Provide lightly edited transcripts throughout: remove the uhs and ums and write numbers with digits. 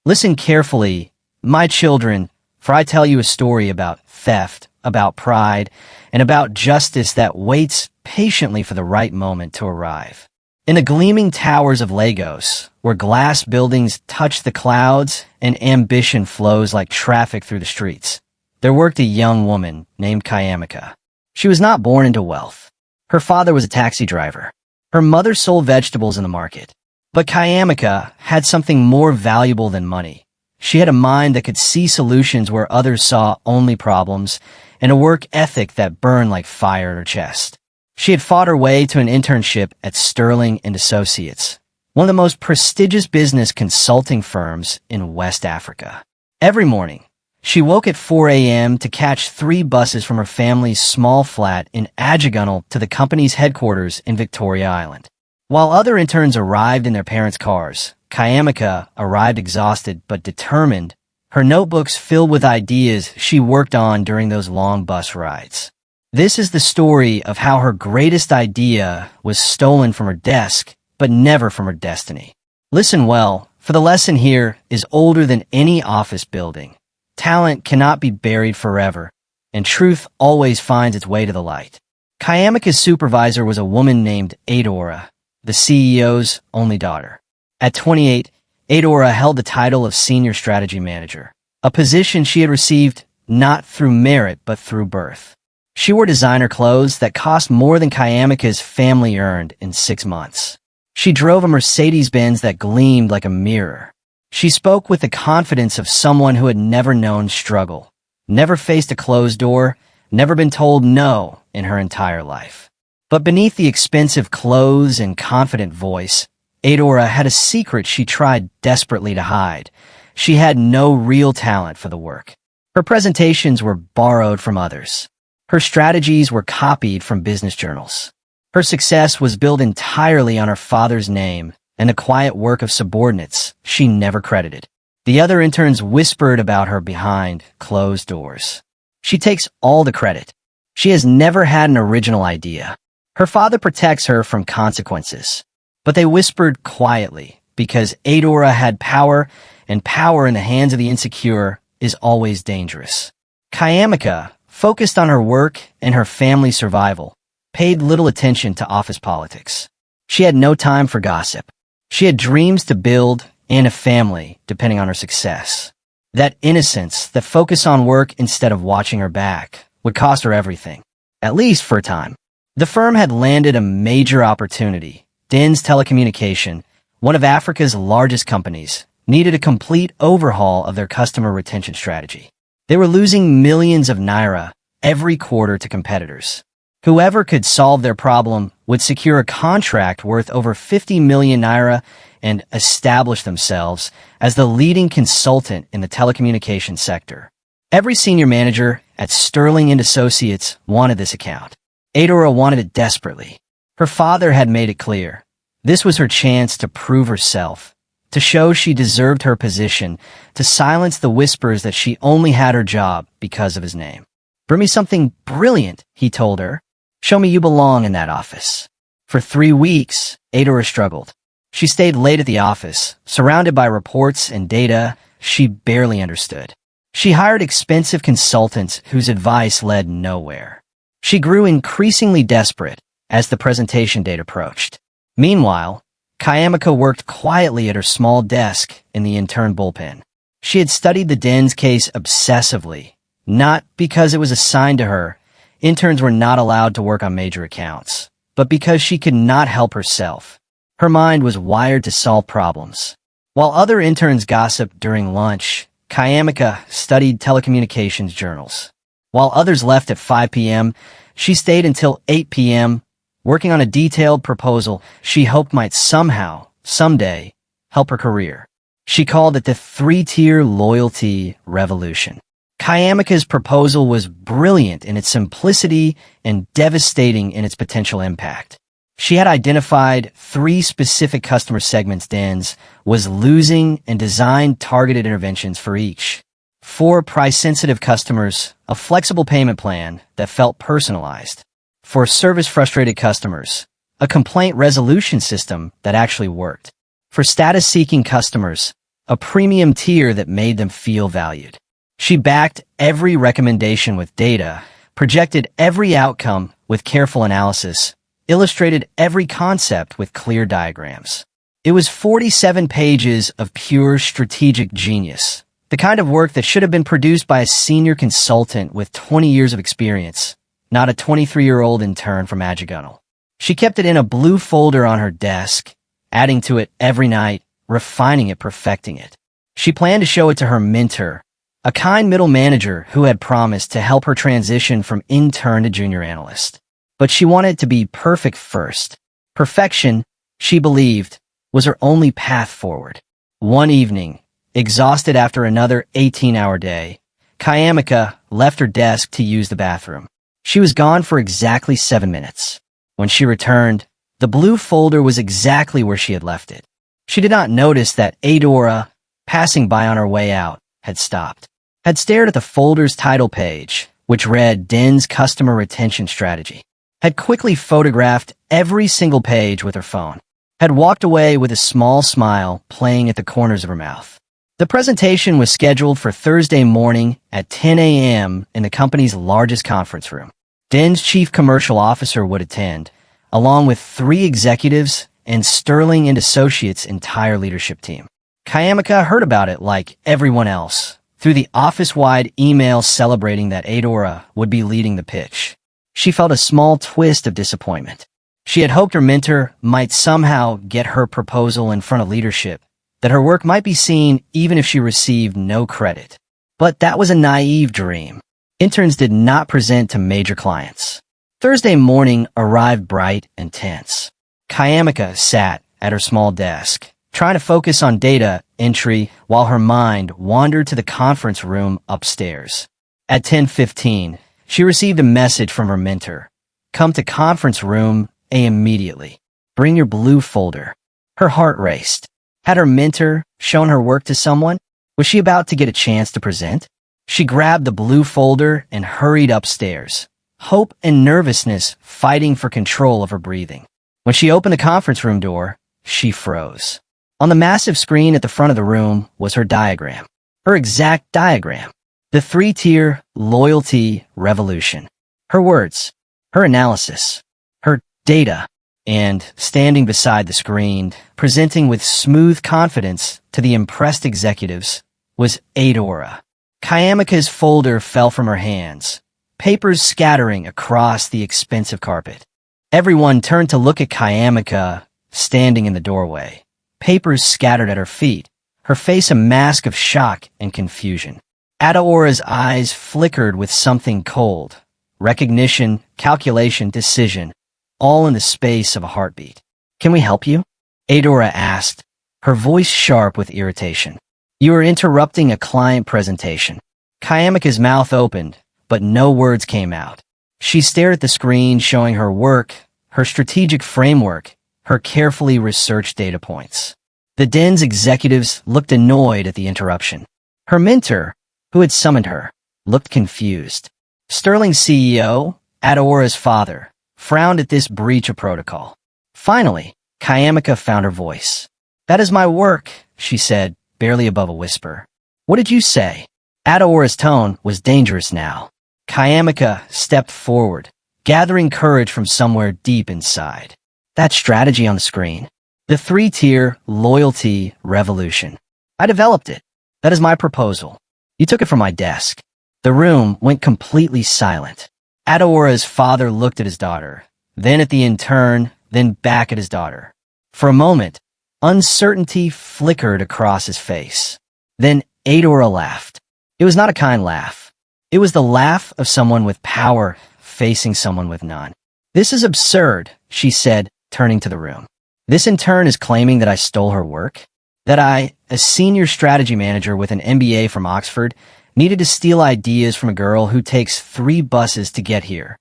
Listen carefully, my children, for I tell you a story about theft, about pride, and about justice that waits patiently for the right moment to arrive. In the gleaming towers of Lagos, where glass buildings touch the clouds and ambition flows like traffic through the streets, there worked a young woman named Chiamaka. She was not born into wealth. Her father was a taxi driver. Her mother sold vegetables in the market. But Chiamaka had something more valuable than money. She had a mind that could see solutions where others saw only problems, and a work ethic that burned like fire in her chest. She had fought her way to an internship at Sterling and Associates, one of the most prestigious business consulting firms in West Africa. Every morning, she woke at 4 a.m. to catch 3 buses from her family's small flat in Ajegunle to the company's headquarters in Victoria Island. While other interns arrived in their parents' cars, Chiamaka arrived exhausted but determined, her notebooks filled with ideas she worked on during those long bus rides. This is the story of how her greatest idea was stolen from her desk, but never from her destiny. Listen well, for the lesson here is older than any office building. Talent cannot be buried forever, and truth always finds its way to the light. Chiamaka's supervisor was a woman named Adora, the CEO's only daughter. At 28, Adora held the title of Senior Strategy Manager, a position she had received not through merit but through birth. She wore designer clothes that cost more than Chiamaka's family earned in 6 months. She drove a Mercedes-Benz that gleamed like a mirror. She spoke with the confidence of someone who had never known struggle, never faced a closed door, never been told no in her entire life. But beneath the expensive clothes and confident voice, Adora had a secret she tried desperately to hide. She had no real talent for the work. Her presentations were borrowed from others. Her strategies were copied from business journals. Her success was built entirely on her father's name and the quiet work of subordinates she never credited. The other interns whispered about her behind closed doors. She takes all the credit. She has never had an original idea. Her father protects her from consequences. But they whispered quietly because Adora had power, and power in the hands of the insecure is always dangerous. Chiamaka, focused on her work and her family's survival, paid little attention to office politics. She had no time for gossip. She had dreams to build and a family depending on her success. That innocence, that focus on work instead of watching her back, would cost her everything, at least for a time. The firm had landed a major opportunity. Intern'S Telecommunication, one of Africa's largest companies, needed a complete overhaul of their customer retention strategy. They were losing millions of naira every quarter to competitors. Whoever could solve their problem would secure a contract worth over 50 million naira and establish themselves as the leading consultant in the telecommunications sector. Every senior manager at Sterling and Associates wanted this account. Adora wanted it desperately. Her father had made it clear. This was her chance to prove herself, to show she deserved her position, to silence the whispers that she only had her job because of his name. "Bring me something brilliant," he told her. "Show me you belong in that office." For 3 weeks, Adora struggled. She stayed late at the office, surrounded by reports and data she barely understood. She hired expensive consultants whose advice led nowhere. She grew increasingly desperate as the presentation date approached. Meanwhile, Chiamaka worked quietly at her small desk in the intern bullpen. She had studied the Intern'S case obsessively, not because it was assigned to her. Interns were not allowed to work on major accounts, but because she could not help herself. Her mind was wired to solve problems. While other interns gossiped during lunch, Chiamaka studied telecommunications journals. While others left at 5 p.m., she stayed until 8 p.m., working on a detailed proposal she hoped might somehow, someday, help her career. She called it the 3-tier loyalty revolution. Chiamaka's proposal was brilliant in its simplicity and devastating in its potential impact. She had identified 3 specific customer segments Intern'S was losing and designed targeted interventions for each. For price-sensitive customers, a flexible payment plan that felt personalized. For service-frustrated customers, a complaint resolution system that actually worked. For status-seeking customers, a premium tier that made them feel valued. She backed every recommendation with data, projected every outcome with careful analysis, illustrated every concept with clear diagrams. It was 47 pages of pure strategic genius, the kind of work that should have been produced by a senior consultant with 20 years of experience, not a 23-year-old intern from Ajegunle. She kept it in a blue folder on her desk, adding to it every night, refining it, perfecting it. She planned to show it to her mentor, a kind middle manager who had promised to help her transition from intern to junior analyst. But she wanted it to be perfect first. Perfection, she believed, was her only path forward. One evening, exhausted after another 18-hour day, Chiamaka left her desk to use the bathroom. She was gone for exactly 7 minutes. When she returned, the blue folder was exactly where she had left it. She did not notice that Adora, passing by on her way out, had stopped, had stared at the folder's title page, which read Intern's Customer Retention Strategy, had quickly photographed every single page with her phone, had walked away with a small smile playing at the corners of her mouth. The presentation was scheduled for Thursday morning at 10 a.m. in the company's largest conference room. Intern's chief commercial officer would attend, along with 3 executives and Sterling and Associates' entire leadership team. Chiamaka heard about it like everyone else, through the office-wide email celebrating that Adora would be leading the pitch. She felt a small twist of disappointment. She had hoped her mentor might somehow get her proposal in front of leadership, that her work might be seen even if she received no credit. But that was a naive dream. Interns did not present to major clients. Thursday morning arrived bright and tense. Chiamaka sat at her small desk, trying to focus on data entry while her mind wandered to the conference room upstairs. At 10:15, she received a message from her mentor. Come to conference room immediately. Bring your blue folder. Her heart raced. Had her mentor shown her work to someone? Was she about to get a chance to present? She grabbed the blue folder and hurried upstairs, hope and nervousness fighting for control of her breathing. When she opened the conference room door, she froze. On the massive screen at the front of the room was her diagram, her exact diagram, the 3-tier loyalty revolution. Her words, her analysis, her data, and standing beside the screen, presenting with smooth confidence to the impressed executives, was Adora. Chiamaka's folder fell from her hands, papers scattering across the expensive carpet. Everyone turned to look at Chiamaka, standing in the doorway, papers scattered at her feet, her face a mask of shock and confusion. Adora's eyes flickered with something cold, recognition, calculation, decision, all in the space of a heartbeat. Can we help you? Adora asked, her voice sharp with irritation. You are interrupting a client presentation. Chiamaka's mouth opened, but no words came out. She stared at the screen showing her work, her strategic framework, her carefully researched data points. The Intern's executives looked annoyed at the interruption. Her mentor, who had summoned her, looked confused. Sterling's CEO, Adora's father, frowned at this breach of protocol. Finally, Chiamaka found her voice. That is my work, she said, barely above a whisper. What did you say? Adora's tone was dangerous now. Chiamaka stepped forward, gathering courage from somewhere deep inside. That strategy on the screen. The 3-tier loyalty revolution. I developed it. That is my proposal. You took it from my desk. The room went completely silent. Adora's father looked at his daughter, then at the intern, then back at his daughter. For a moment, uncertainty flickered across his face. Then Adora laughed. It was not a kind laugh. It was the laugh of someone with power facing someone with none. This is absurd, she said, turning to the room. This intern is claiming that I stole her work? That I, a senior strategy manager with an MBA from Oxford, needed to steal ideas from a girl who takes 3 buses to get here.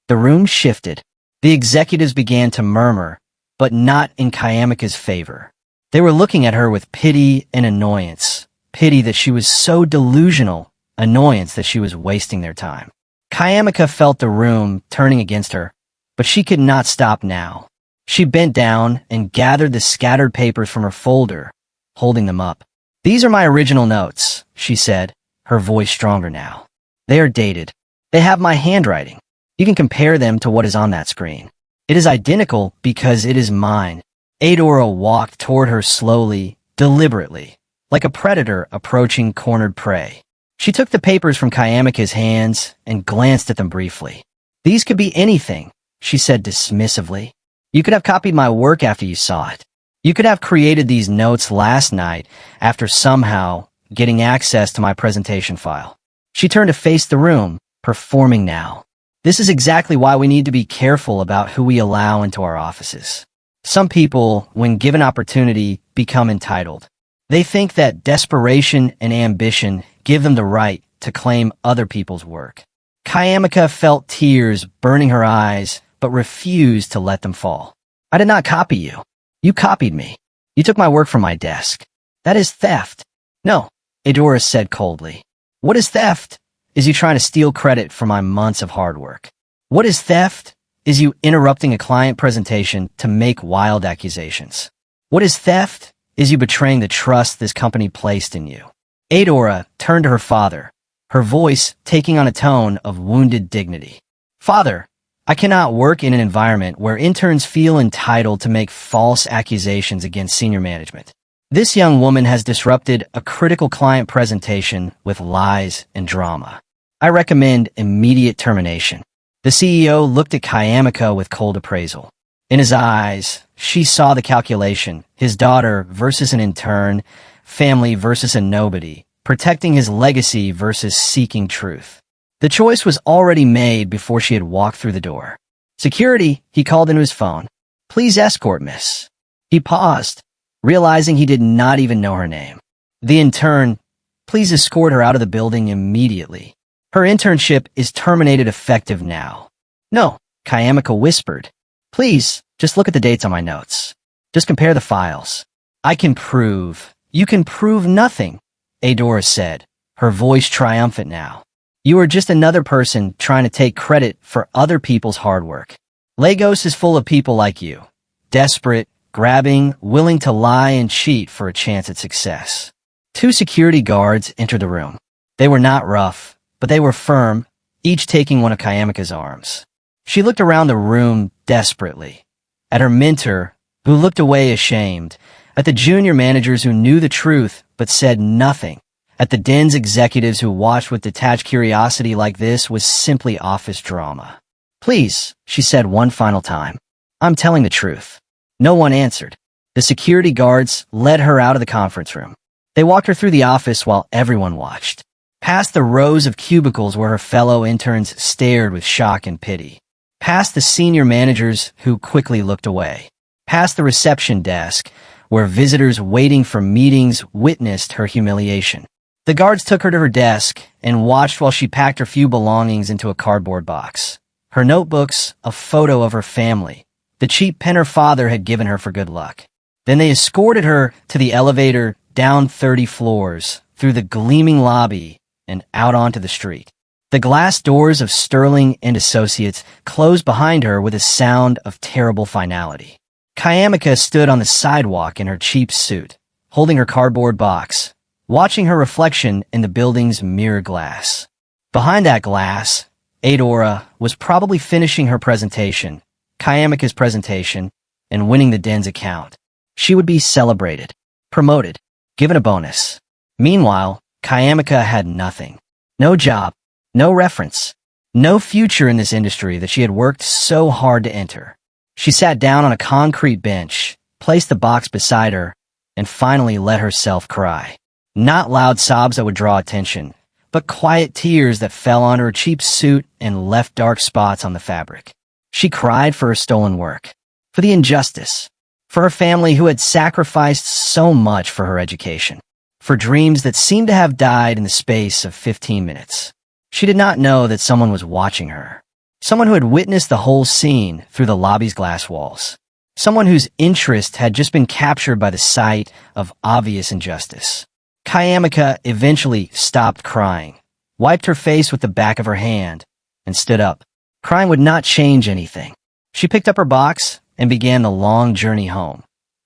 The room shifted. The executives began to murmur, but not in Chiamaka's favor. They were looking at her with pity and annoyance. Pity that she was so delusional, annoyance that she was wasting their time. Chiamaka felt the room turning against her, but she could not stop now. She bent down and gathered the scattered papers from her folder, holding them up. These are my original notes, she said, her voice stronger now. They are dated. They have my handwriting. You can compare them to what is on that screen. It is identical because it is mine. Adora walked toward her slowly, deliberately, like a predator approaching cornered prey. She took the papers from Chiamaka's hands and glanced at them briefly. These could be anything, she said dismissively. You could have copied my work after you saw it. You could have created these notes last night after somehow getting access to my presentation file. She turned to face the room, performing now. This is exactly why we need to be careful about who we allow into our offices. Some people, when given opportunity, become entitled. They think that desperation and ambition give them the right to claim other people's work. Chiamaka felt tears burning her eyes, but refused to let them fall. I did not copy you. You copied me. You took my work from my desk. That is theft. No, Adora said coldly. What is theft? Is you trying to steal credit for my months of hard work. What is theft? Is you interrupting a client presentation to make wild accusations. What is theft? Is you betraying the trust this company placed in you. Adora turned to her father, her voice taking on a tone of wounded dignity. Father, I cannot work in an environment where interns feel entitled to make false accusations against senior management. This young woman has disrupted a critical client presentation with lies and drama. I recommend immediate termination. The CEO looked at Chiamaka with cold appraisal. In his eyes, she saw the calculation, his daughter versus an intern, family versus a nobody, protecting his legacy versus seeking truth. The choice was already made before she had walked through the door. Security, he called into his phone. Please escort Miss. He paused, realizing he did not even know her name. The intern, please escort her out of the building immediately. Her internship is terminated effective now. No, Chiamaka whispered. Please, just look at the dates on my notes. Just compare the files. I can prove. You can prove nothing, Adora said, her voice triumphant now. You are just another person trying to take credit for other people's hard work. Lagos is full of people like you. Desperate, grabbing, willing to lie and cheat for a chance at success. 2 security guards entered the room. They were not rough, but they were firm, each taking one of Chiamaka's arms. She looked around the room desperately. At her mentor, who looked away ashamed. At the junior managers who knew the truth but said nothing. At the den's executives who watched with detached curiosity like this was simply office drama. Please, she said one final time. I'm telling the truth. No one answered. The security guards led her out of the conference room. They walked her through the office while everyone watched. Past the rows of cubicles where her fellow interns stared with shock and pity. Past the senior managers who quickly looked away. Past the reception desk, where visitors waiting for meetings witnessed her humiliation. The guards took her to her desk and watched while she packed her few belongings into a cardboard box. Her notebooks, a photo of her family, the cheap pen her father had given her for good luck. Then they escorted her to the elevator down 30 floors, through the gleaming lobby, and out onto the street. The glass doors of Sterling and Associates closed behind her with a sound of terrible finality. Chiamaka stood on the sidewalk in her cheap suit, holding her cardboard box, watching her reflection in the building's mirror glass. Behind that glass, Adora was probably finishing her presentation, Chiamaka's presentation, and winning the den's account. She would be celebrated, promoted, given a bonus. Meanwhile, Chiamaka had nothing. No job, no reference, no future in this industry that she had worked so hard to enter. She sat down on a concrete bench, placed the box beside her, and finally let herself cry. Not loud sobs that would draw attention, but quiet tears that fell on her cheap suit and left dark spots on the fabric. She cried for her stolen work, for the injustice, for her family who had sacrificed so much for her education, for dreams that seemed to have died in the space of 15 minutes. She did not know that someone was watching her. Someone who had witnessed the whole scene through the lobby's glass walls. Someone whose interest had just been captured by the sight of obvious injustice. Chiamaka eventually stopped crying, wiped her face with the back of her hand, and stood up. Crying would not change anything. She picked up her box and began the long journey home.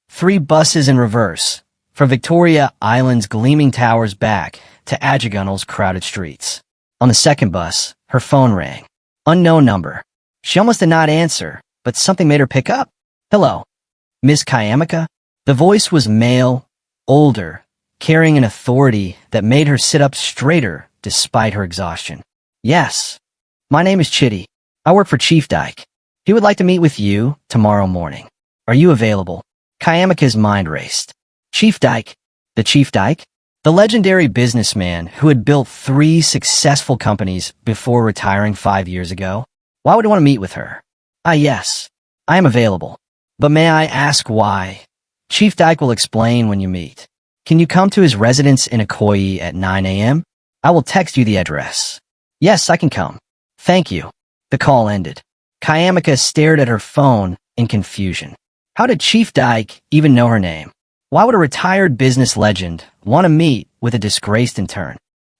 3 buses in reverse, from Victoria Island's gleaming towers back to Ajegunle's crowded streets. On the second bus, her phone rang. Unknown number. She almost did not answer, but something made her pick up. Hello, Miss Chiamaka? The voice was male, older, carrying an authority that made her sit up straighter despite her exhaustion. Yes, my name is Chitty. I work for Chief Dyke. He would like to meet with you tomorrow morning. Are you available? Chiamaka's mind raced. Chief Dyke? The Chief Dyke? The legendary businessman who had built 3 successful companies before retiring 5 years ago? Why would he want to meet with her? Yes, I am available. But may I ask why? Chief Dyke will explain when you meet. Can you come to his residence in Ikoyi at 9 a.m.? I will text you the address. Yes, I can come. Thank you. The call ended. Chiamaka stared at her phone in confusion. How did Chief Dyke even know her name? Why would a retired business legend want to meet with a disgraced intern?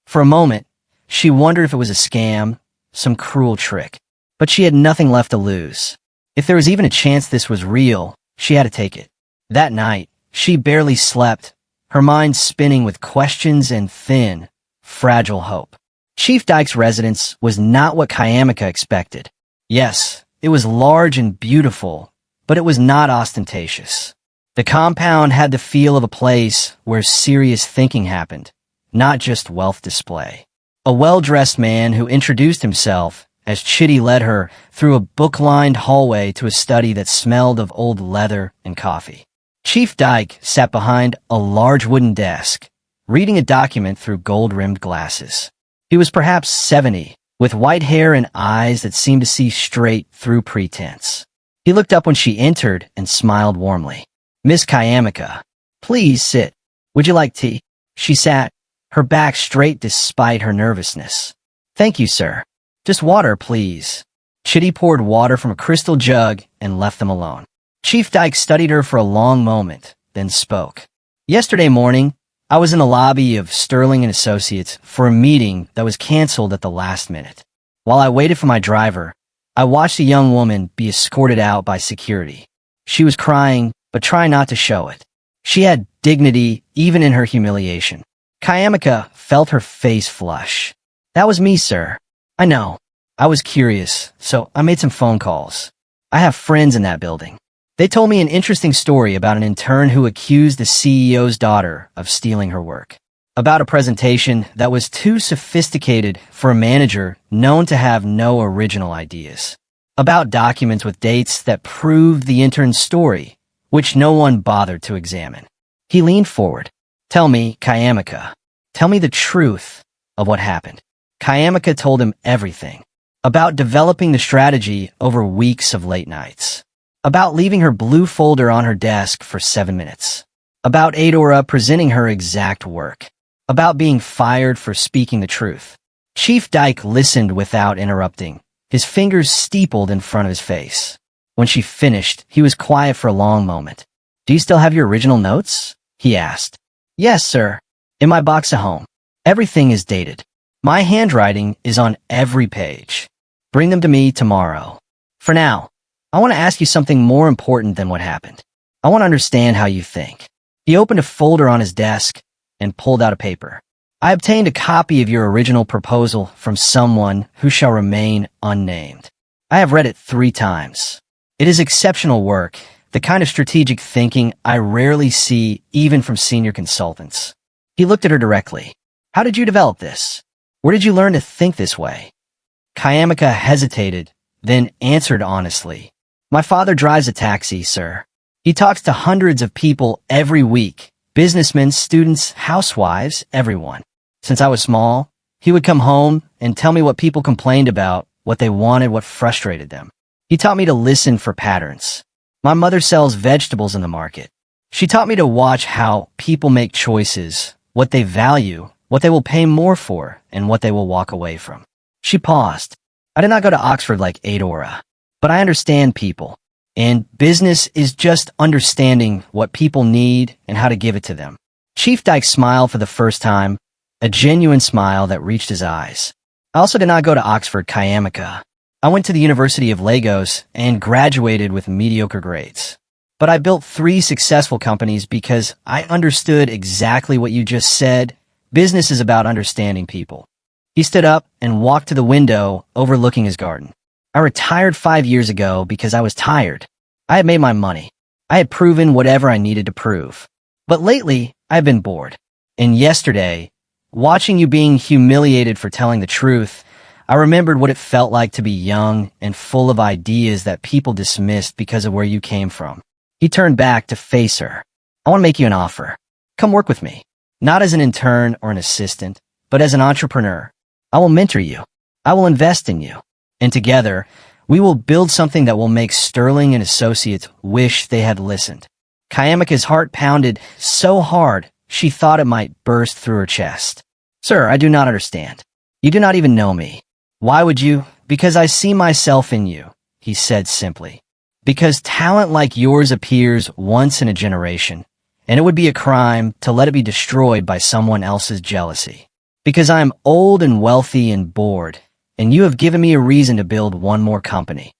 For a moment, she wondered if it was a scam, some cruel trick. But she had nothing left to lose. If there was even a chance this was real, she had to take it. That night, she barely slept, her mind spinning with questions and thin, fragile hope. Chief Dyke's residence was not what Chiamaka expected. Yes, it was large and beautiful, but it was not ostentatious. The compound had the feel of a place where serious thinking happened, not just wealth display. A well-dressed man who introduced himself as Chitty led her through a book-lined hallway to a study that smelled of old leather and coffee. Chief Dyke sat behind a large wooden desk, reading a document through gold-rimmed glasses. He was perhaps 70, with white hair and eyes that seemed to see straight through pretense. He looked up when she entered and smiled warmly. Miss Chiamaka, please sit. Would you like tea? She sat, her back straight despite her nervousness. Thank you, sir. Just water, please. Chitty poured water from a crystal jug and left them alone. Chief Dyke studied her for a long moment, then spoke. Yesterday morning, I was in the lobby of Sterling & Associates for a meeting that was canceled at the last minute. While I waited for my driver, I watched a young woman be escorted out by security. She was crying, but trying not to show it. She had dignity even in her humiliation. Chiamaka felt her face flush. That was me, sir. I know. I was curious, so I made some phone calls. I have friends in that building. They told me an interesting story about an intern who accused the CEO's daughter of stealing her work. About a presentation that was too sophisticated for a manager known to have no original ideas. About documents with dates that proved the intern's story, which no one bothered to examine. He leaned forward. Tell me, Chiamaka. Tell me the truth of what happened. Chiamaka told him everything. About developing the strategy over weeks of late nights. About leaving her blue folder on her desk for 7 minutes. About Adora presenting her exact work. About being fired for speaking the truth. Chief Dyke listened without interrupting, his fingers steepled in front of his face. When she finished, he was quiet for a long moment. Do you still have your original notes? He asked. Yes, sir. In my box at home. Everything is dated. My handwriting is on every page. Bring them to me tomorrow. For now, I want to ask you something more important than what happened. I want to understand how you think. He opened a folder on his desk and pulled out a paper. I obtained a copy of your original proposal from someone who shall remain unnamed. I have read it 3 times. It is exceptional work, the kind of strategic thinking I rarely see even from senior consultants. He looked at her directly. How did you develop this? Where did you learn to think this way? Chiamaka hesitated, then answered honestly. My father drives a taxi, sir. He talks to hundreds of people every week, businessmen, students, housewives, everyone. Since I was small, he would come home and tell me what people complained about, what they wanted, what frustrated them. He taught me to listen for patterns. My mother sells vegetables in the market. She taught me to watch how people make choices, what they value, what they will pay more for, and what they will walk away from. She paused. I did not go to Oxford like Adora, but I understand people. And business is just understanding what people need and how to give it to them. Chief Dyke smiled for the first time, a genuine smile that reached his eyes. I also did not go to Oxford, Chiamaka. I went to the University of Lagos and graduated with mediocre grades. But I built 3 successful companies because I understood exactly what you just said. Business is about understanding people. He stood up and walked to the window overlooking his garden. I retired 5 years ago because I was tired. I had made my money. I had proven whatever I needed to prove. But lately, I've been bored. And yesterday, watching you being humiliated for telling the truth, I remembered what it felt like to be young and full of ideas that people dismissed because of where you came from. He turned back to face her. I want to make you an offer. Come work with me. Not as an intern or an assistant, but as an entrepreneur. I will mentor you. I will invest in you. And together, we will build something that will make Sterling and Associates wish they had listened. Chiamaka's heart pounded so hard, she thought it might burst through her chest. Sir, I do not understand. You do not even know me. Why would you? Because I see myself in you, he said simply. Because talent like yours appears once in a generation, and it would be a crime to let it be destroyed by someone else's jealousy. Because I am old and wealthy and bored, and you have given me a reason to build one more company.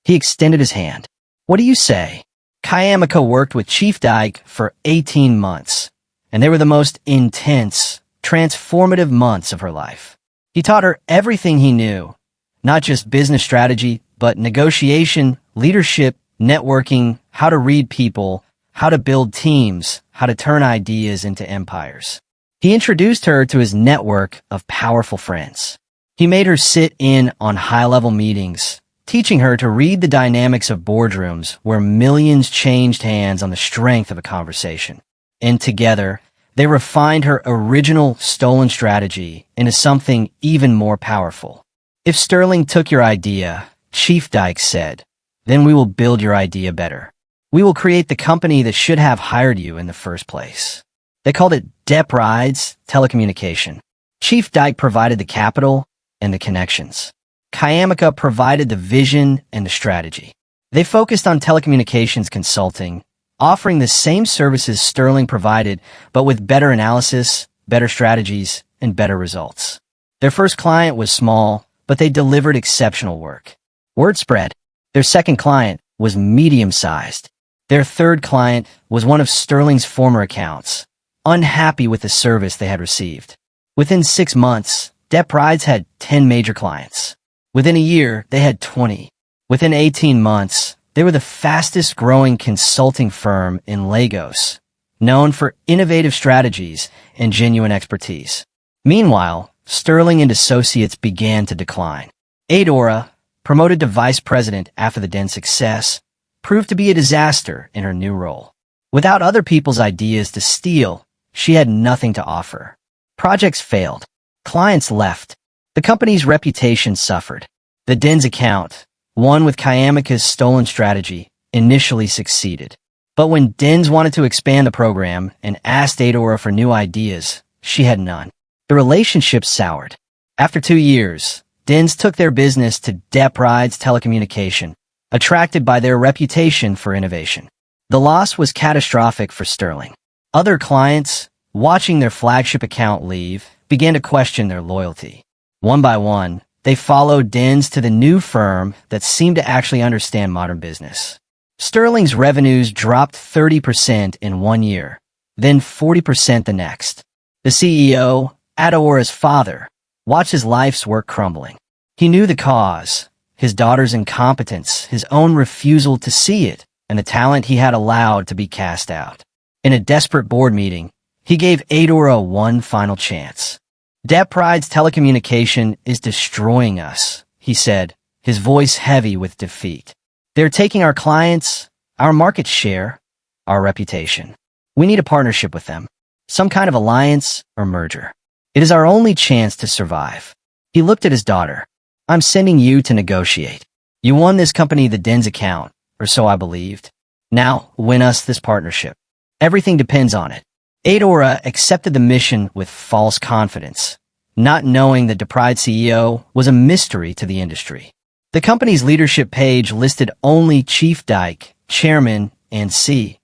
He extended his hand. What do you say? Chiamaka worked with Chief Dyke for 18 months, and they were the most intense, transformative months of her life. He taught her everything he knew, not just business strategy, but negotiation, leadership, networking, how to read people, how to build teams, how to turn ideas into empires. He introduced her to his network of powerful friends. He made her sit in on high-level meetings, teaching her to read the dynamics of boardrooms where millions changed hands on the strength of a conversation. And together, they refined her original stolen strategy into something even more powerful. If Sterling took your idea, Chief Dyke said, then we will build your idea better. We will create the company that should have hired you in the first place. They called it Intern'S Telecommunication. Chief Dyke provided the capital and the connections. Chiamaka provided the vision and the strategy. They focused on telecommunications consulting, offering the same services Sterling provided, but with better analysis, better strategies, and better results. Their first client was small, but they delivered exceptional work. Word spread. Their second client was medium-sized. Their third client was one of Sterling's former accounts, unhappy with the service they had received. Within 6 months, Intern'S had 10 major clients. Within a year, they had 20. Within 18 months, they were the fastest-growing consulting firm in Lagos, known for innovative strategies and genuine expertise. Meanwhile, Sterling and Associates began to decline. Adora, promoted to vice president after the den's success, proved to be a disaster in her new role. Without other people's ideas to steal, she had nothing to offer. Projects failed. Clients left. The company's reputation suffered. The den's account, one with Chiamaka's stolen strategy, initially succeeded. But when Dens wanted to expand the program and asked Adora for new ideas, she had none. The relationship soured. After 2 years, Dens took their business to Intern'S Telecommunication, attracted by their reputation for innovation. The loss was catastrophic for Sterling. Other clients, watching their flagship account leave, began to question their loyalty. One by one, they followed Dens to the new firm that seemed to actually understand modern business. Sterling's revenues dropped 30% in 1 year, then 40% the next. The CEO, Adora's father, watched his life's work crumbling. He knew the cause, his daughter's incompetence, his own refusal to see it, and the talent he had allowed to be cast out. In a desperate board meeting, he gave Adora one final chance. Intern'S Telecommunication is destroying us, he said, his voice heavy with defeat. They're taking our clients, our market share, our reputation. We need a partnership with them, some kind of alliance or merger. It is our only chance to survive. He looked at his daughter. I'm sending you to negotiate. You won this company the Dens account, or so I believed. Now, win us this partnership. Everything depends on it. Adora accepted the mission with false confidence, not knowing that Intern'S CEO was a mystery to the industry. The company's leadership page listed only Chief Dyke, Chairman, and C.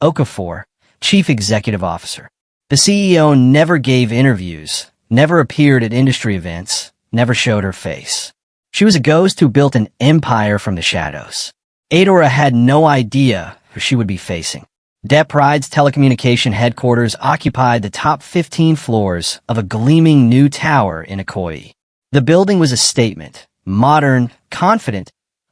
Okafor, Chief Executive Officer. The CEO never gave interviews, never appeared at industry events, never showed her face. She was a ghost who built an empire from the shadows. Adora had no idea she would be facing. Depp Pride's telecommunication headquarters occupied the top 15 floors of a gleaming new tower in Ikoyi. The building was a statement, modern, confident,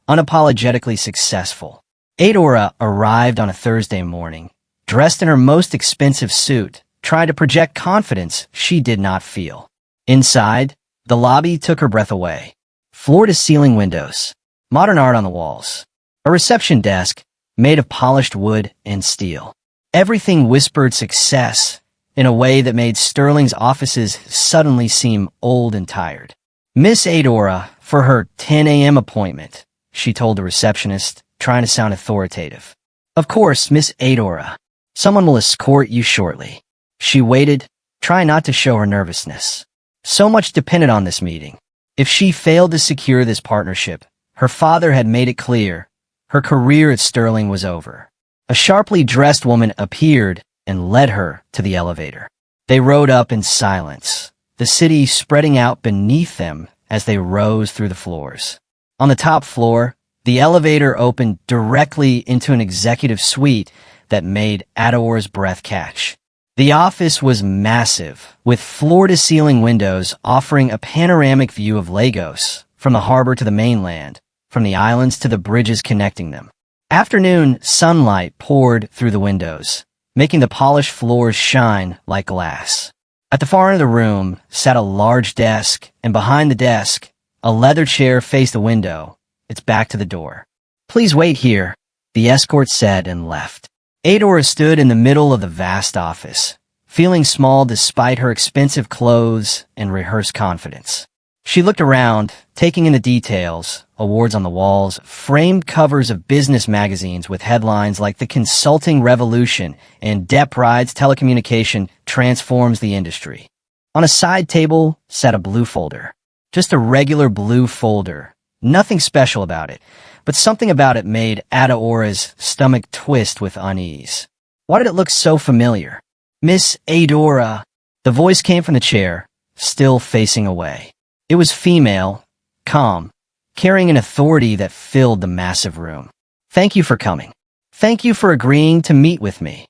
unapologetically successful. Adora arrived on a Thursday morning, dressed in her most expensive suit, trying to project confidence she did not feel. Inside, the lobby took her breath away. Floor-to-ceiling windows, modern art on the walls, a reception desk made of polished wood and steel. Everything whispered success in a way that made Sterling's offices suddenly seem old and tired. Miss Adora, for her 10 a.m. appointment, she told the receptionist, trying to sound authoritative. Of course, Miss Adora. Someone will escort you shortly. She waited, trying not to show her nervousness. So much depended on this meeting. If she failed to secure this partnership, her father had made it clear her career at Sterling was over. A sharply dressed woman appeared and led her to the elevator. They rode up in silence, the city spreading out beneath them as they rose through the floors. On the top floor, the elevator opened directly into an executive suite that made Adora's breath catch. The office was massive, with floor-to-ceiling windows offering a panoramic view of Lagos, from the harbor to the mainland, from the islands to the bridges connecting them. Afternoon sunlight poured through the windows, making the polished floors shine like glass. At the far end of the room sat a large desk, and behind the desk, a leather chair faced the window, its back to the door. "Please wait here," the escort said and left. Adora stood in the middle of the vast office, feeling small despite her expensive clothes and rehearsed confidence. She looked around, taking in the details, awards on the walls, framed covers of business magazines with headlines like "The Consulting Revolution" and "Depp Pride's Telecommunication Transforms the Industry." On a side table sat a blue folder. Just a regular blue folder. Nothing special about it, but something about it made Adora's stomach twist with unease. Why did it look so familiar? "Miss Adora." The voice came from the chair, still facing away. It was female, calm, carrying an authority that filled the massive room. "Thank you for coming. Thank you for agreeing to meet with me,"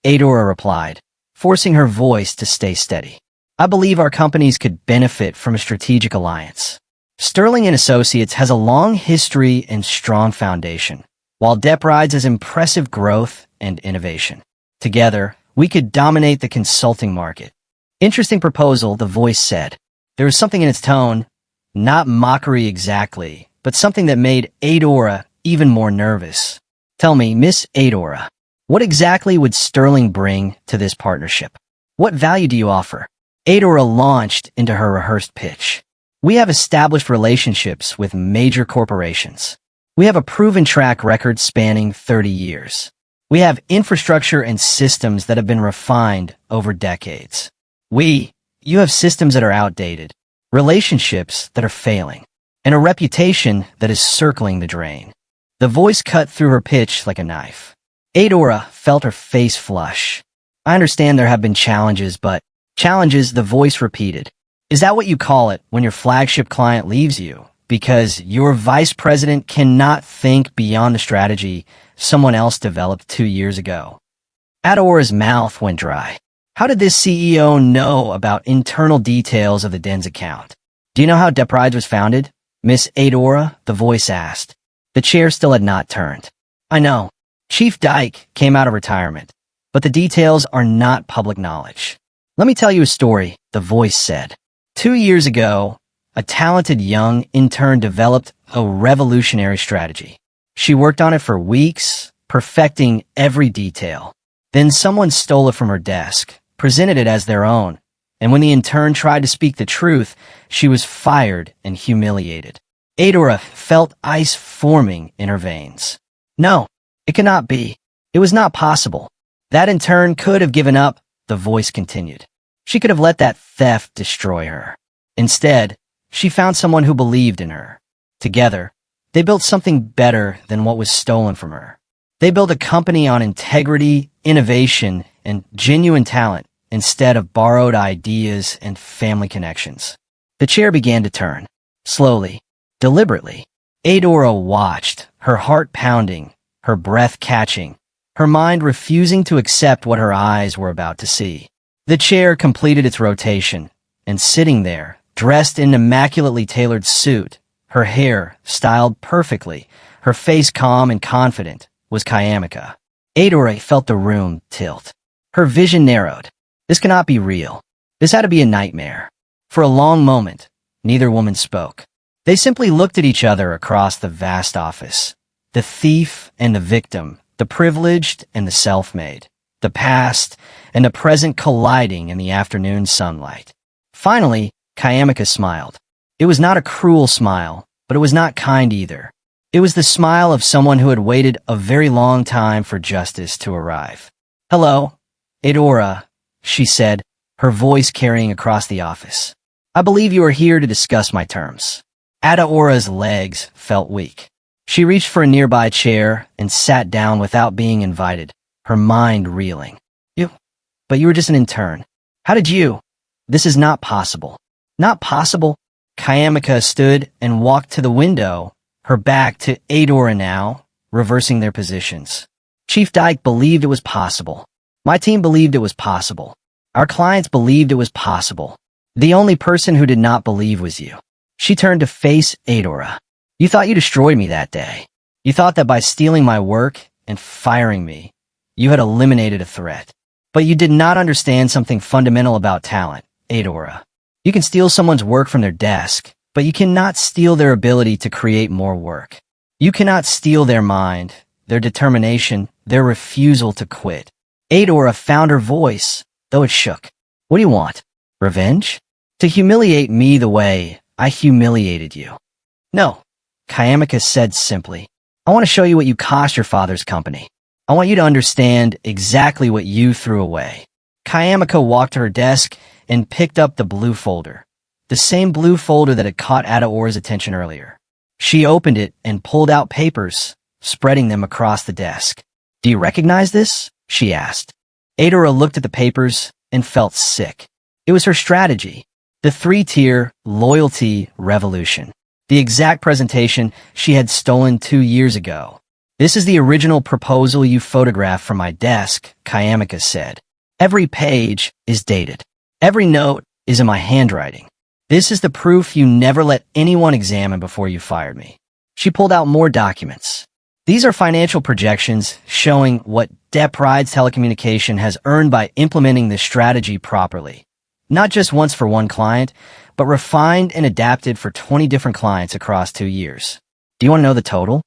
Adora replied, forcing her voice to stay steady. "I believe our companies could benefit from a strategic alliance. Sterling and Associates has a long history and strong foundation, while Depp Pride's has impressive growth and innovation. Together, we could dominate the consulting market." "Interesting proposal," the voice said. There was something in its tone, not mockery exactly, but something that made Adora even more nervous. "Tell me, Miss Adora, what exactly would Sterling bring to this partnership? What value do you offer?" Adora launched into her rehearsed pitch. "We have established relationships with major corporations. We have a proven track record spanning 30 years. We have infrastructure and systems that have been refined over decades. You have systems that are outdated, relationships that are failing, and a reputation that is circling the drain." The voice cut through her pitch like a knife. Adora felt her face flush. "I understand there have been challenges, but..." "Challenges," the voice repeated. "Is that what you call it when your flagship client leaves you? Because your vice president cannot think beyond the strategy someone else developed 2 years ago?" Adora's mouth went dry. How did this CEO know about internal details of the Den's account? "Do you know how Depp Pride's was founded?" Miss Adora, the voice asked. The chair still had not turned. "I know. Chief Dyke came out of retirement, but the details are not public knowledge." "Let me tell you a story," the voice said. 2 years ago, a talented young intern developed a revolutionary strategy. She worked on it for weeks, perfecting every detail. Then someone stole it from her desk, presented it as their own, and when the intern tried to speak the truth, she was fired and humiliated. Adora felt ice forming in her veins. "No, it cannot be. It was not possible. That intern could have given up," the voice continued. "She could have let that theft destroy her. Instead, she found someone who believed in her. Together, they built something better than what was stolen from her. They built a company on integrity, innovation, and genuine talent instead of borrowed ideas and family connections." The chair began to turn. Slowly, deliberately. Adora watched, her heart pounding, her breath catching, her mind refusing to accept what her eyes were about to see. The chair completed its rotation, and sitting there, dressed in an immaculately tailored suit, her hair styled perfectly, her face calm and confident, was Chiamaka. Adora felt the room tilt. Her vision narrowed. This cannot be real. This had to be a nightmare. For a long moment, neither woman spoke. They simply looked at each other across the vast office. The thief and the victim, the privileged and the self-made, the past and the present colliding in the afternoon sunlight. Finally, Chiamaka smiled. It was not a cruel smile, but it was not kind either. It was the smile of someone who had waited a very long time for justice to arrive. "Hello, Adora," she said, her voice carrying across the office. "I believe you are here to discuss my terms." Adora's legs felt weak. She reached for a nearby chair and sat down without being invited, her mind reeling. But you were just an intern. How did you? This is not possible." "Not possible?" Chiamaka stood and walked to the window, her back to Adora now, reversing their positions. "Chief Dyke believed it was possible. My team believed it was possible. Our clients believed it was possible. The only person who did not believe was you." She turned to face Adora. "You thought you destroyed me that day. You thought that by stealing my work and firing me, you had eliminated a threat. But you did not understand something fundamental about talent, Adora. You can steal someone's work from their desk, but you cannot steal their ability to create more work. You cannot steal their mind, their determination, their refusal to quit." Adora found her voice, though it shook. "What do you want? Revenge? To humiliate me the way I humiliated you?" "No," Chiamaka said simply. "I want to show you what you cost your father's company. I want you to understand exactly what you threw away." Chiamaka walked to her desk and picked up the blue folder, the same blue folder that had caught Adora's attention earlier. She opened it and pulled out papers, spreading them across the desk. "Do you recognize this?" she asked. Adora looked at the papers and felt sick. It was her strategy, the three-tier loyalty revolution, the exact presentation she had stolen 2 years ago. "This is the original proposal you photographed from my desk," Chiamaka said. "Every page is dated. Every note is in my handwriting. This is the proof you never let anyone examine before you fired me." She pulled out more documents. "These are financial projections showing what Depride's telecommunication has earned by implementing this strategy properly. Not just once for one client, but refined and adapted for 20 different clients across 2 years. Do you want to know the total?"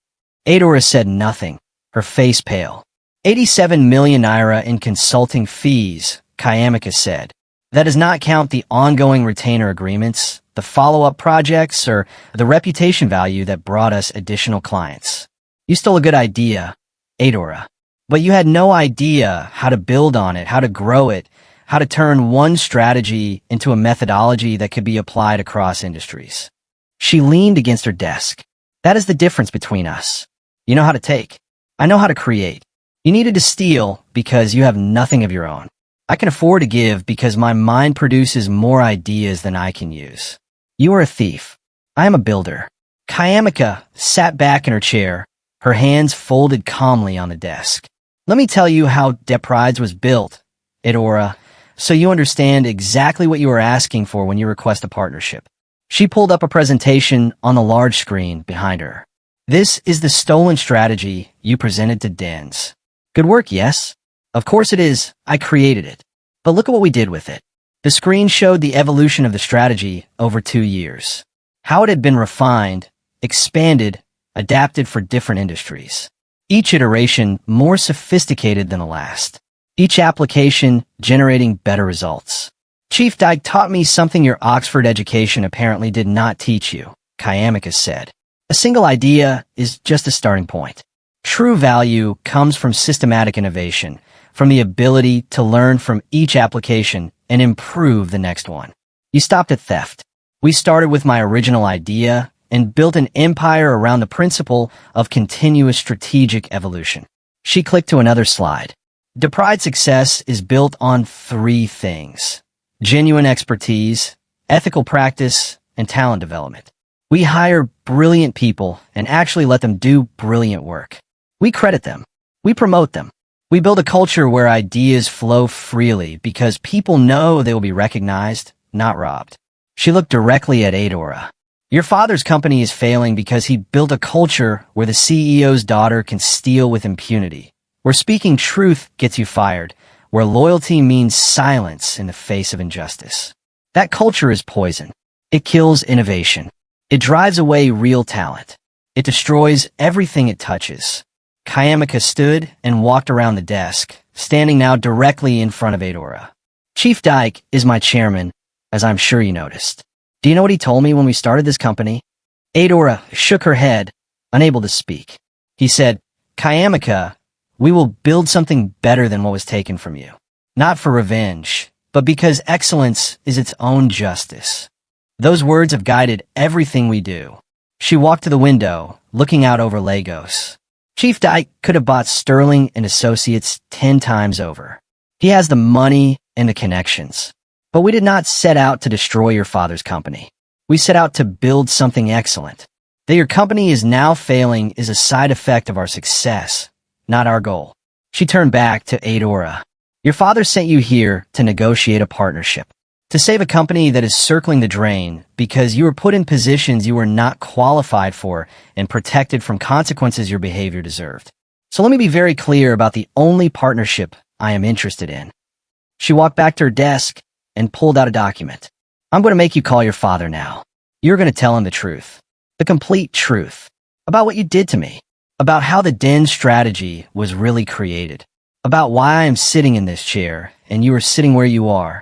Adora said nothing, her face pale. 87 million naira in consulting fees, Chiamaka said. "That does not count the ongoing retainer agreements, the follow-up projects, or the reputation value that brought us additional clients. You stole a good idea, Adora, but you had no idea how to build on it, how to grow it, how to turn one strategy into a methodology that could be applied across industries." She leaned against her desk. "That is the difference between us. You know how to take. I know how to create. You needed to steal because you have nothing of your own. I can afford to give because my mind produces more ideas than I can use. You are a thief. I am a builder." Chiamaka sat back in her chair, her hands folded calmly on the desk. "Let me tell you how Deprides was built, Adora, so you understand exactly what you are asking for when you request a partnership." She pulled up a presentation on the large screen behind her. "This is the stolen strategy you presented to Intern'S. Good work, yes? Of course it is. I created it. But look at what we did with it." The screen showed the evolution of the strategy over 2 years. How it had been refined, expanded, adapted for different industries. Each iteration more sophisticated than the last. Each application generating better results. "Chief Dyke taught me something your Oxford education apparently did not teach you," Chiamaka said. "A single idea is just a starting point. True value comes from systematic innovation, from the ability to learn from each application and improve the next one. You stopped at theft. We started with my original idea and built an empire around the principle of continuous strategic evolution." She clicked to another slide. Depride success is built on 3 things: genuine expertise, ethical practice, and talent development. We hire brilliant people and actually let them do brilliant work. We credit them. We promote them. We build a culture where ideas flow freely because people know they will be recognized, not robbed. She looked directly at Adora. Your father's company is failing because he built a culture where the CEO's daughter can steal with impunity, where speaking truth gets you fired, where loyalty means silence in the face of injustice. That culture is poison. It kills innovation. It drives away real talent. It destroys everything it touches. Chiamaka stood and walked around the desk, standing now directly in front of Adora. Chief Dyke is my chairman, as I'm sure you noticed. Do you know what he told me when we started this company? Adora shook her head, unable to speak. He said, Chiamaka, we will build something better than what was taken from you. Not for revenge, but because excellence is its own justice. Those words have guided everything we do. She walked to the window, looking out over Lagos. Chief Dyke could have bought Sterling and Associates 10 times over. He has the money and the connections. But we did not set out to destroy your father's company. We set out to build something excellent. That your company is now failing is a side effect of our success, not our goal. She turned back to Adora. Your father sent you here to negotiate a partnership, to save a company that is circling the drain because you were put in positions you were not qualified for and protected from consequences your behavior deserved. So let me be very clear about the only partnership I am interested in. She walked back to her desk and pulled out a document. I'm going to make you call your father now. You're going to tell him the truth, the complete truth, about what you did to me, about how the Den strategy was really created, about why I am sitting in this chair and you are sitting where you are.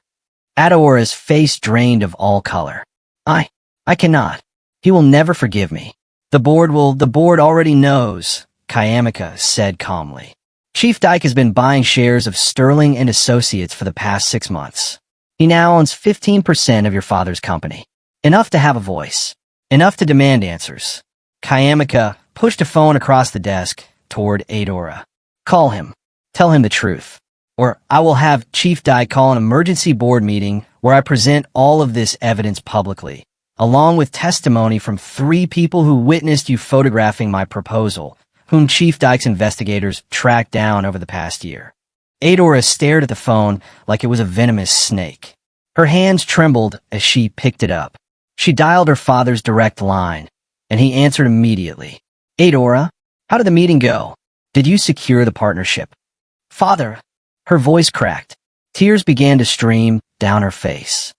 Adora's face drained of all color. I cannot. He will never forgive me. The board already knows, Chiamaka said calmly. Chief Dyke has been buying shares of Sterling and Associates for the past 6 months. He now owns 15% of your father's company. Enough to have a voice. Enough to demand answers. Chiamaka pushed a phone across the desk toward Adora. Call him. Tell him the truth. Or I will have Chief Dyke call an emergency board meeting where I present all of this evidence publicly, along with testimony from 3 people who witnessed you photographing my proposal, whom Chief Dyke's investigators tracked down over the past year. Adora stared at the phone like it was a venomous snake. Her hands trembled as she picked it up. She dialed her father's direct line, and he answered immediately. Adora, how did the meeting go? Did you secure the partnership? Father. Her voice cracked. Tears began to stream down her face.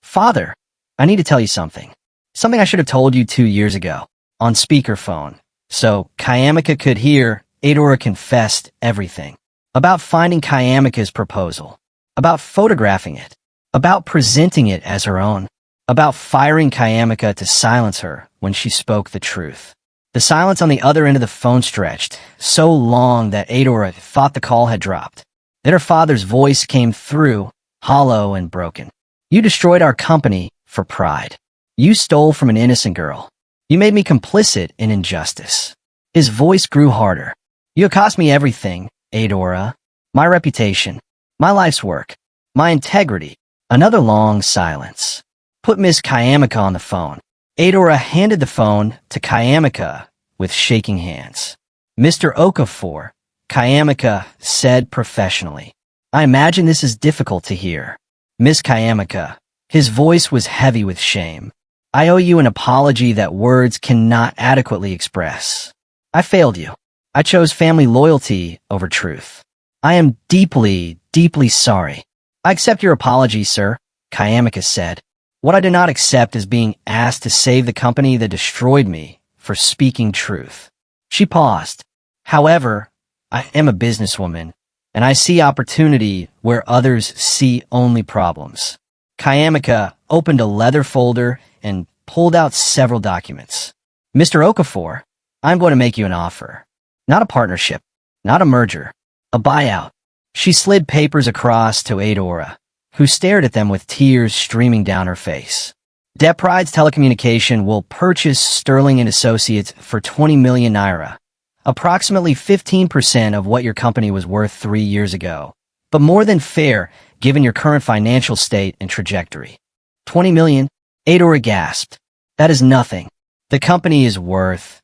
Father, I need to tell you something. Something I should have told you 2 years ago, on speakerphone. So Chiamaka could hear. Adora confessed everything. About finding Chiamaka's proposal. About photographing it. About presenting it as her own. About firing Chiamaka to silence her when she spoke the truth. The silence on the other end of the phone stretched, so long that Adora thought the call had dropped. Then her father's voice came through, hollow and broken. You destroyed our company for pride. You stole from an innocent girl. You made me complicit in injustice. His voice grew harder. You have cost me everything, Adora. My reputation, my life's work, my integrity. Another long silence. Put Miss Chiamaka on the phone. Adora handed the phone to Chiamaka with shaking hands. Mr. Okafor, Chiamaka said professionally. I imagine this is difficult to hear. Miss Chiamaka. His voice was heavy with shame. I owe you an apology that words cannot adequately express. I failed you. I chose family loyalty over truth. I am deeply, deeply sorry. I accept your apology, sir, Chiamaka said. What I do not accept is being asked to save the company that destroyed me for speaking truth. She paused. However, I am a businesswoman, and I see opportunity where others see only problems. Chiamaka opened a leather folder and pulled out several documents. Mr. Okafor, I'm going to make you an offer. Not a partnership, not a merger, a buyout. She slid papers across to Adora, who stared at them with tears streaming down her face. Depride's Telecommunication will purchase Sterling and Associates for 20 million naira, approximately 15% of what your company was worth 3 years ago, but more than fair given your current financial state and trajectory. 20 million? Adora gasped. That is nothing. The company is worth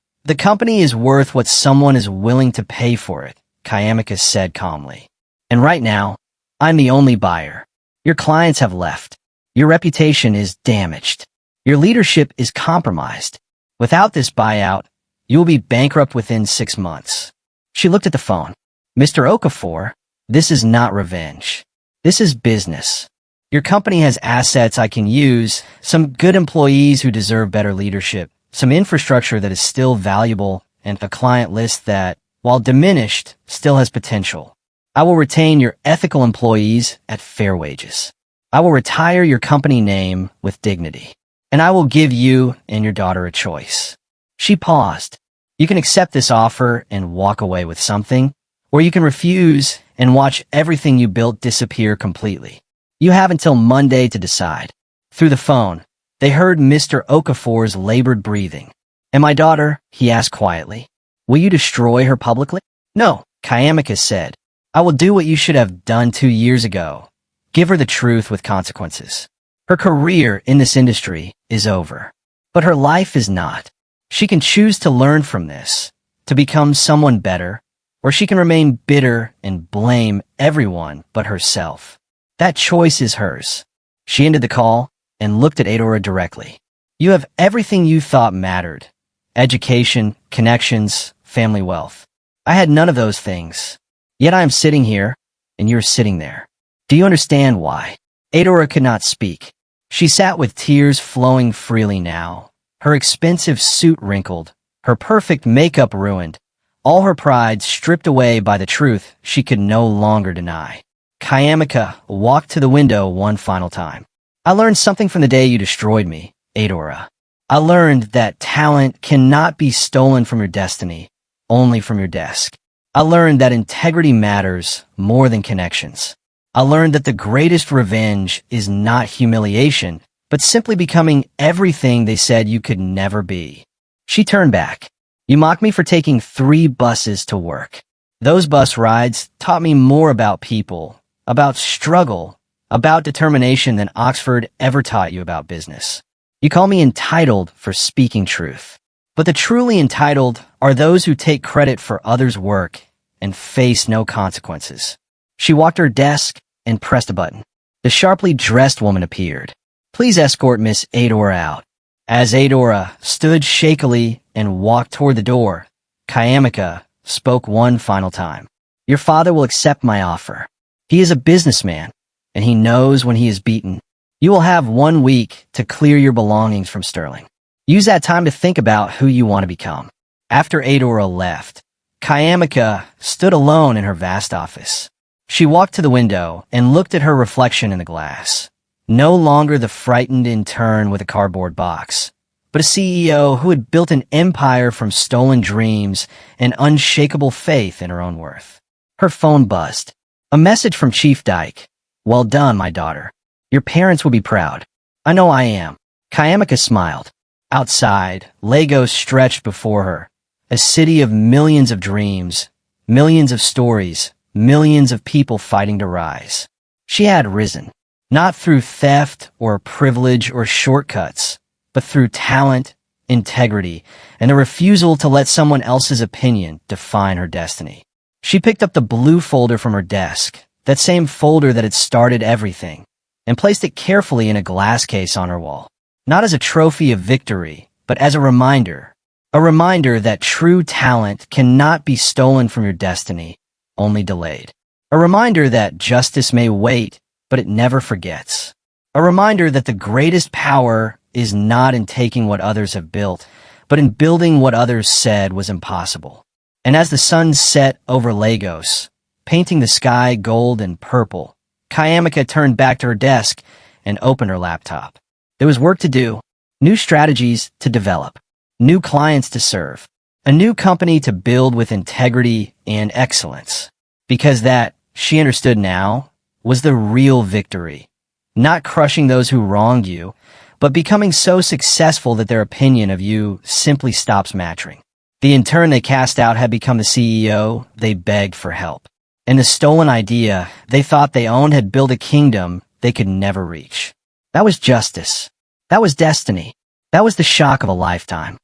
what someone is willing to pay for it, Chiamaka said calmly. And right now, I'm the only buyer. Your clients have left. Your reputation is damaged. Your leadership is compromised. Without this buyout, you will be bankrupt within 6 months. She looked at the phone. Mr. Okafor, this is not revenge. This is business. Your company has assets I can use, some good employees who deserve better leadership, some infrastructure that is still valuable, and a client list that, while diminished, still has potential. I will retain your ethical employees at fair wages. I will retire your company name with dignity. And I will give you and your daughter a choice. She paused. You can accept this offer and walk away with something, or you can refuse and watch everything you built disappear completely. You have until Monday to decide. Through the phone, they heard Mr. Okafor's labored breathing. And my daughter, he asked quietly, will you destroy her publicly? No, Chiamaka said. I will do what you should have done 2 years ago. Give her the truth with consequences. Her career in this industry is over, but her life is not. She can choose to learn from this, to become someone better, or she can remain bitter and blame everyone but herself. That choice is hers. She ended the call and looked at Adora directly. You have everything you thought mattered. Education, connections, family wealth. I had none of those things. Yet I am sitting here, and you're sitting there. Do you understand why? Adora could not speak. She sat with tears flowing freely now, her expensive suit wrinkled, her perfect makeup ruined, all her pride stripped away by the truth she could no longer deny. Chiamaka walked to the window one final time. I learned something from the day you destroyed me, Adora. I learned that talent cannot be stolen from your destiny, only from your desk. I learned that integrity matters more than connections. I learned that the greatest revenge is not humiliation, but simply becoming everything they said you could never be. She turned back. You mocked me for taking 3 buses to work. Those bus rides taught me more about people, about struggle, about determination than Oxford ever taught you about business. You call me entitled for speaking truth. But the truly entitled are those who take credit for others' work and face no consequences. She walked to her desk and pressed a button. The sharply dressed woman appeared. Please escort Miss Adora out. As Adora stood shakily and walked toward the door, Chiamaka spoke one final time. Your father will accept my offer. He is a businessman, and he knows when he is beaten. You will have 1 week to clear your belongings from Sterling. Use that time to think about who you want to become. After Adora left, Chiamaka stood alone in her vast office. She walked to the window and looked at her reflection in the glass. No longer the frightened intern with a cardboard box, but a CEO who had built an empire from stolen dreams and unshakable faith in her own worth. Her phone buzzed. A message from Chief Dyke. Well done, my daughter. Your parents will be proud. I know I am. Chiamaka smiled. Outside, Lagos stretched before her. A city of millions of dreams, millions of stories, millions of people fighting to rise. She had risen, not through theft or privilege or shortcuts, but through talent, integrity, and a refusal to let someone else's opinion define her destiny. She picked up the blue folder from her desk, that same folder that had started everything, and placed it carefully in a glass case on her wall. Not as a trophy of victory, but as a reminder that true talent cannot be stolen from your destiny, only delayed. A reminder that justice may wait, but it never forgets. A reminder that the greatest power is not in taking what others have built, but in building what others said was impossible. And as the sun set over Lagos, painting the sky gold and purple, Chiamaka turned back to her desk and opened her laptop. There was work to do, new strategies to develop, new clients to serve, a new company to build with integrity and excellence. Because that, she understood now, was the real victory. Not crushing those who wronged you, but becoming so successful that their opinion of you simply stops mattering. The intern they cast out had become the CEO they begged for help. And the stolen idea they thought they owned had built a kingdom they could never reach. That was justice. That was destiny. That was the shock of a lifetime.